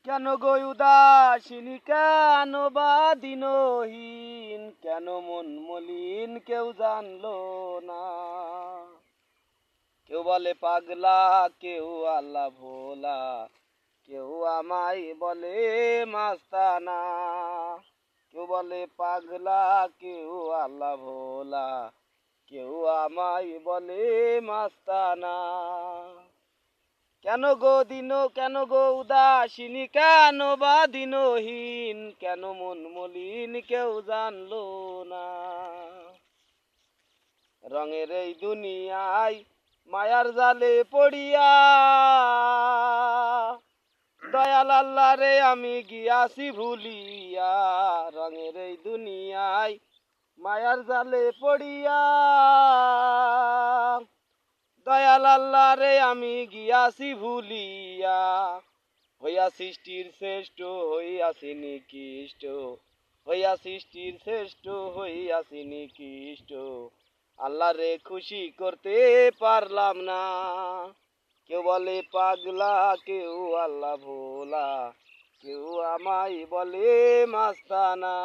কেন গো উদাসিনী, কেন বা দিনহীন, কেন মন মলিন কেউ জানলো না। কেউ বলে পাগলা, কেউ আল্লাহ ভোলা, কেউ আমায় বলে মাস্তানা। কেউ বলে পাগলা, কেউ আল্লাহ ভোলা, কেউ আমায় বলে মাস্তানা। কেন গো কেন গো উদাসিনী, কেন বা দিনহীন, কেন মন মলিন কেউ জানলো না। রঙের এই দুনিয়ায় মায়ার জালে পড়িয়া, দয়াল আল্লাহ রে আমি গিয়াছি ভুলিয়া। রঙের এই দুনিয়ায় মায়ার জালে পড়িয়া, দয়াল আল্লাহ রে আমি গিয়াছি ভুলিয়া। হইয়া সৃষ্টির শ্রেষ্ঠ হইয়াছি নিকৃষ্ট, হইয়া সৃষ্টির শ্রেষ্ঠ হইয়াছি নিকৃষ্ট। আল্লাহ রে খুশি করতে পারলাম না। কেউ বলে পাগলা, কেউ আল্লাহ ভোলা, কেউ আমায় বলে মাস্তানা।